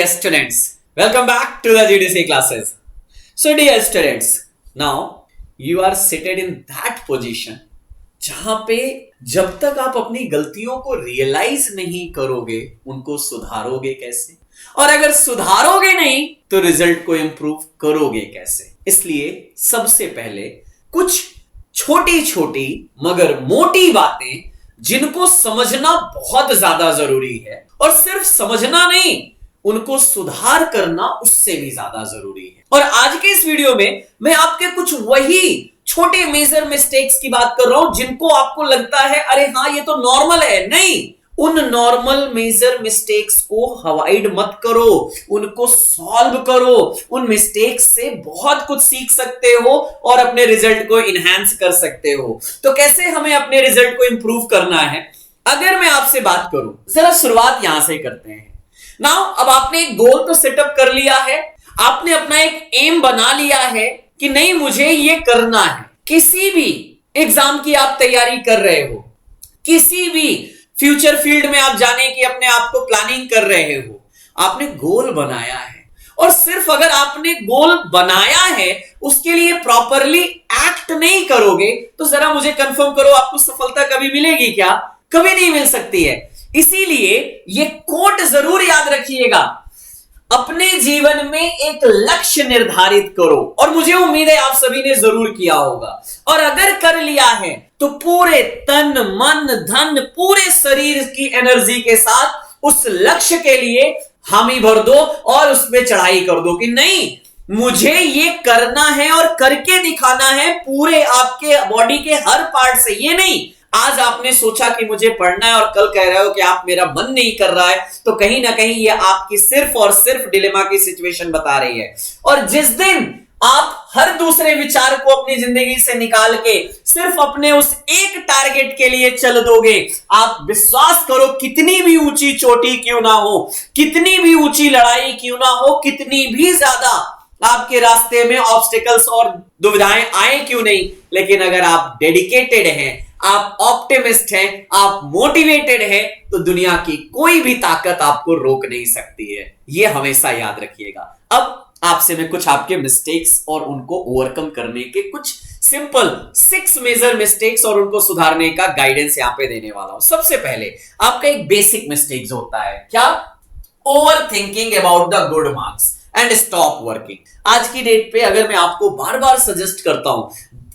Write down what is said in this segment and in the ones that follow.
dear students, welcome back to the GDC classes. So dear students, now you are seated in that position जहां पे जब तक आप अपनी गलतियों को रियलाइज नहीं करोगे उनको सुधारोगे कैसे, और अगर सुधारोगे नहीं तो रिजल्ट को इंप्रूव करोगे कैसे। इसलिए सबसे पहले कुछ छोटी छोटी मगर मोटी बातें जिनको समझना बहुत ज्यादा जरूरी है, और सिर्फ समझना नहीं उनको सुधार करना उससे भी ज्यादा जरूरी है। और आज के इस वीडियो में मैं आपके कुछ वही छोटे मेजर मिस्टेक्स की बात कर रहा हूं जिनको आपको लगता है अरे हां ये तो नॉर्मल है। नहीं, उन नॉर्मल मेजर मिस्टेक्स को अवॉइड मत करो, उनको सॉल्व करो। उन मिस्टेक्स से बहुत कुछ सीख सकते हो और अपने रिजल्ट को इनहैंस कर सकते हो। तो कैसे हमें अपने रिजल्ट को इंप्रूव करना है, अगर मैं आपसे बात करूं, जरा शुरुआत यहां से करते हैं। नाउ अब आपने एक गोल तो सेटअप कर लिया है, आपने अपना एक एम बना लिया है कि नहीं मुझे ये करना है। किसी भी एग्जाम की आप तैयारी कर रहे हो, किसी भी फ्यूचर फील्ड में आप जाने की अपने आप को प्लानिंग कर रहे हो, आपने गोल बनाया है। और सिर्फ अगर आपने गोल बनाया है उसके लिए प्रॉपरली एक्ट नहीं करोगे तो जरा मुझे कंफर्म करो आपको सफलता कभी मिलेगी क्या? कभी नहीं मिल सकती है। इसीलिए ये कोट जरूर याद रखिएगा, अपने जीवन में एक लक्ष्य निर्धारित करो। और मुझे उम्मीद है आप सभी ने जरूर किया होगा, और अगर कर लिया है तो पूरे तन मन धन पूरे शरीर की एनर्जी के साथ उस लक्ष्य के लिए हामी भर दो और उसमें चढ़ाई कर दो कि नहीं मुझे ये करना है और करके दिखाना है पूरे आपके बॉडी के हर पार्ट से। ये नहीं आज आपने सोचा कि मुझे पढ़ना है और कल कह रहे हो कि आप मेरा मन नहीं कर रहा है, तो कहीं ना कहीं ये आपकी सिर्फ और सिर्फ डिलेमा की सिचुएशन बता रही है। और जिस दिन आप हर दूसरे विचार को अपनी जिंदगी से निकाल के सिर्फ अपने उस एक टारगेट के लिए चल दोगे, आप विश्वास करो कितनी भी ऊंची चोटी क्यों ना हो, कितनी भी ऊंची लड़ाई क्यों ना हो, कितनी भी ज्यादा आपके रास्ते में ऑब्स्टिकल्स और दुविधाएं आए क्यों नहीं, लेकिन अगर आप डेडिकेटेड हैं, आप ऑप्टिमिस्ट हैं, आप मोटिवेटेड हैं, तो दुनिया की कोई भी ताकत आपको रोक नहीं सकती है। यह हमेशा याद रखिएगा। अब आपसे मैं कुछ आपके मिस्टेक्स और उनको ओवरकम करने के कुछ सिंपल 6 मेजर मिस्टेक्स और उनको सुधारने का गाइडेंस यहां पे देने वाला हूं। सबसे पहले आपका एक बेसिक मिस्टेक्स होता है क्या? Over thinking about the good marks and stop working. आज की डेट पे अगर मैं आपको बार बार सजेस्ट करता हूं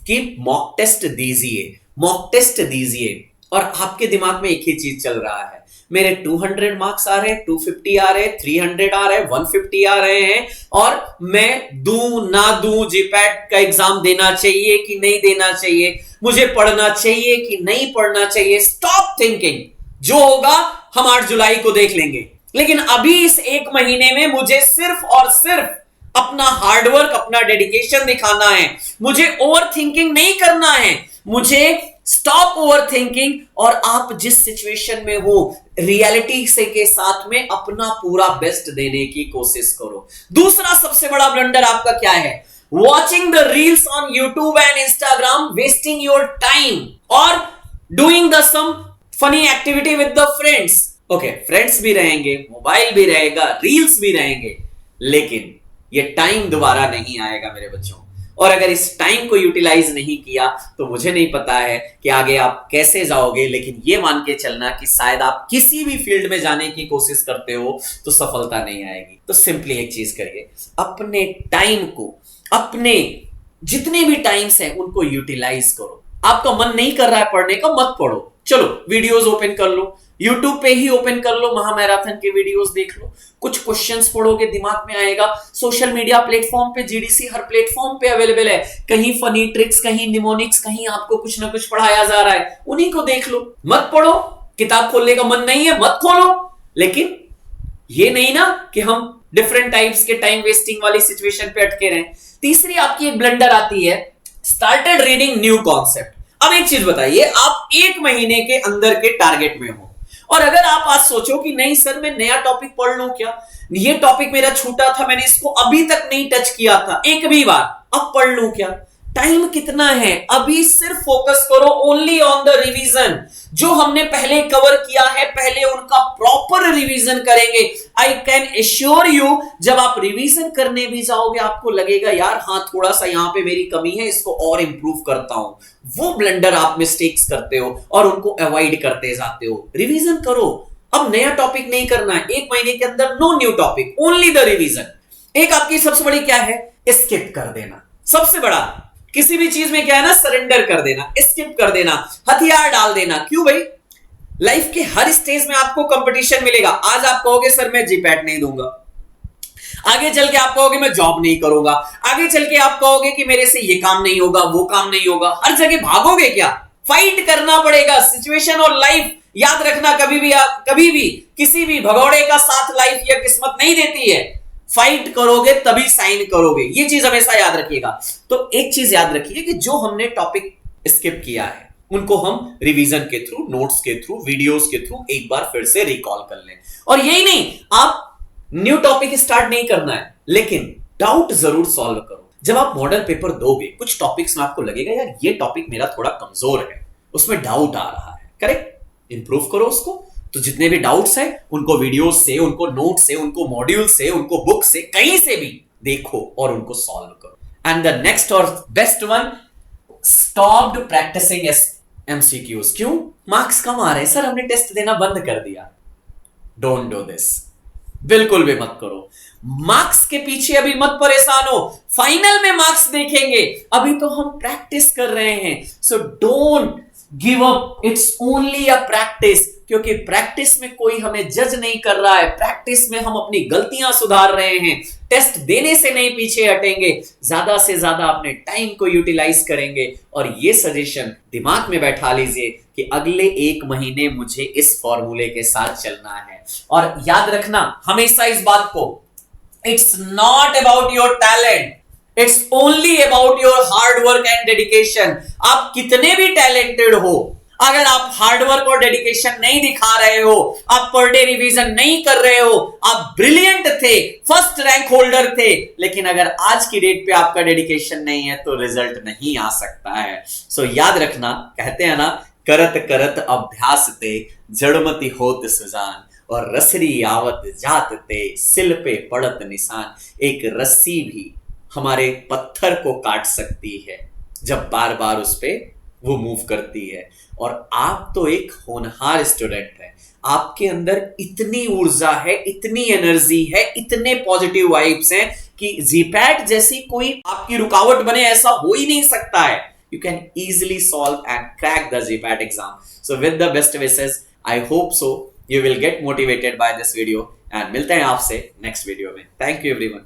कि मॉक टेस्ट दीजिए, मॉक टेस्ट दीजिए, और आपके दिमाग में एक ही चीज चल रहा है, मेरे 200 मार्क्स आ रहे हैं, 250 आ रहे हैं, 300 आ रहे हैं, 150 आ रहे हैं, और मैं दूं ना दूं, जीपैट का एग्जाम देना चाहिए कि नहीं देना चाहिए, मुझे पढ़ना चाहिए कि नहीं पढ़ना चाहिए। स्टॉप थिंकिंग, जो होगा हम 8 जुलाई को देख लेंगे, लेकिन अभी इस एक महीने में मुझे सिर्फ और सिर्फ अपना हार्डवर्क, अपना डेडिकेशन दिखाना है। मुझे ओवर थिंकिंग नहीं करना है, मुझे स्टॉप ओवर थिंकिंग, और आप जिस सिचुएशन में हो रियलिटी से के साथ में अपना पूरा बेस्ट देने की कोशिश करो। दूसरा सबसे बड़ा ब्लंडर आपका क्या है? Watching the reels on YouTube and Instagram, wasting your time, और doing the some funny activity with the friends. Okay, friends भी रहेंगे, मोबाइल भी रहेगा, रील्स भी रहेंगे, लेकिन ये टाइम दोबारा नहीं आएगा मेरे बच्चों। और अगर इस टाइम को यूटिलाइज नहीं किया तो मुझे नहीं पता है कि आगे आप कैसे जाओगे, लेकिन ये मान के चलना कि शायद आप किसी भी फील्ड में जाने की कोशिश करते हो तो सफलता नहीं आएगी। तो सिंपली एक चीज करिए, अपने टाइम को, अपने जितने भी टाइम्स हैं उनको यूटिलाइज करो। आपका मन नहीं कर रहा है पढ़ने का, मत पढ़ो, चलो वीडियोस ओपन कर लो, YouTube पे ही ओपन कर लो, महामैराथन के वीडियोस देख लो, कुछ क्वेश्चंस पढ़ोगे, दिमाग में आएगा। सोशल मीडिया प्लेटफॉर्म पे जीडीसी हर प्लेटफॉर्म पे अवेलेबल है, कहीं फनी ट्रिक्स, कहीं निमोनिक्स, कहीं आपको कुछ ना कुछ पढ़ाया जा रहा है, उन्हीं को देख लो। मत पढ़ो, किताब खोलने का मन नहीं है मत खोलो, लेकिन ये नहीं ना कि हम डिफरेंट टाइप्स के टाइम वेस्टिंग वाली सिचुएशन पे अटके रहें। तीसरी आपकी एक ब्लंडर आती है, स्टार्टेड रीडिंग न्यू कॉन्सेप्ट। अब एक चीज बताइए, आप 1 महीने के अंदर के टारगेट में हो, और अगर आप आज सोचो कि नहीं सर मैं नया टॉपिक पढ़ लूं क्या, ये टॉपिक मेरा छूटा था, मैंने इसको अभी तक नहीं टच किया था एक भी बार, अब पढ़ लूं क्या, टाइम कितना है, अभी सिर्फ फोकस करो ओनली ऑन द रिवीजन। जो हमने पहले कवर किया है पहले उनका प्रॉपर रिवीजन करेंगे। आई कैन एश्योर यू, जब आप रिवीजन करने भी जाओगे आपको लगेगा यार हाँ थोड़ा सा यहां पे मेरी कमी है, इसको और इंप्रूव करता हूं। वो ब्लंडर आप मिस्टेक्स करते हो और उनको अवॉइड करते जाते हो। रिवीजन करो, अब नया टॉपिक नहीं करना है, एक महीने के अंदर no new topic, only the revision. एक आपकी सबसे बड़ी क्या है, स्किप कर देना। सबसे बड़ा किसी भी चीज में क्या है ना, सरेंडर कर देना, स्किप कर देना, हथियार डाल देना। क्यों भाई, लाइफ के हर स्टेज में आपको कंपटीशन मिलेगा। आज आप कहोगे सर मैं जीपैट नहीं दूंगा, आगे चल के आप कहोगे मैं जॉब नहीं करूंगा, आगे चल के आप कहोगे कि मेरे से ये काम नहीं होगा, वो काम नहीं होगा। हर जगह भागोगे क्या, फाइट करना पड़ेगा। सिचुएशन और लाइफ याद रखना, कभी भी किसी भी भगौड़े का साथ लाइफ या किस्मत नहीं देती है। फाइट करोगे तभी साइन करोगे, ये चीज हमेशा याद रखिएगा। तो एक चीज याद रखिए कि जो हमने टॉपिक स्किप किया है उनको हम रिवीजन के थ्रू, नोट्स के थ्रू, वीडियोस के थ्रू एक बार फिर से रिकॉल कर लें। और यही नहीं, आप न्यू टॉपिक स्टार्ट नहीं करना है, लेकिन डाउट जरूर सॉल्व करो। जब आप मॉडल पेपर दोगे कुछ टॉपिक्स में आपको लगेगा यार ये टॉपिक मेरा थोड़ा कमजोर है, उसमें डाउट आ रहा है, करेक्ट, इंप्रूव करो उसको। तो जितने भी डाउट्स हैं उनको वीडियोस से, उनको नोट से, उनको मॉड्यूल से, उनको बुक से, कहीं से भी देखो और उनको सॉल्व करो। एंड द नेक्स्ट और best one, stopped practicing MCQs. क्यों, मार्क्स कम आ रहे हैं सर, हमने टेस्ट देना बंद कर दिया। डोंट डू दिस, बिल्कुल भी मत करो। मार्क्स के पीछे अभी मत परेशान हो, फाइनल में मार्क्स देखेंगे, अभी तो हम प्रैक्टिस कर रहे हैं। So don't give up, it's only a practice. क्योंकि प्रैक्टिस में कोई हमें जज नहीं कर रहा है, प्रैक्टिस में हम अपनी गलतियां सुधार रहे हैं। टेस्ट देने से नहीं पीछे हटेंगे, ज्यादा से ज्यादा अपने टाइम को यूटिलाइज करेंगे। और ये सजेशन दिमाग में बैठा लीजिए कि अगले 1 महीने मुझे इस फॉर्मूले के साथ चलना है। और याद रखना हमेशा इस बात को, it's not about your talent, it's only about your hard work and dedication. आप कितने भी टैलेंटेड हो, अगर आप हार्डवर्क और डेडिकेशन नहीं दिखा रहे हो, आप पर डे रिवीजन नहीं कर रहे हो, आप ब्रिलियंट थे, फर्स्ट रैंक होल्डर थे, लेकिन अगर आज की डेट पे आपका डेडिकेशन नहीं है तो रिजल्ट नहीं आ सकता है। सो याद रखना, कहते हैं ना, करत करत अभ्यास ते जड़मती होत सुजान, और रसरी आवत जात ते सिल पे पड़त निशान। एक रस्सी भी हमारे पत्थर को काट सकती है जब बार बार उस पे वो मूव करती है। और आप तो एक होनहार स्टूडेंट है, आपके अंदर इतनी ऊर्जा है, इतनी एनर्जी है, इतने पॉजिटिव वाइब्स हैं कि जीपैट जैसी कोई आपकी रुकावट बने ऐसा हो ही नहीं सकता है। You can easily solve and crack the GPAT exam. So with the best wishes, I hope so you will get motivated by this video, and मिलते हैं आपसे नेक्स्ट वीडियो में। Thank you everyone.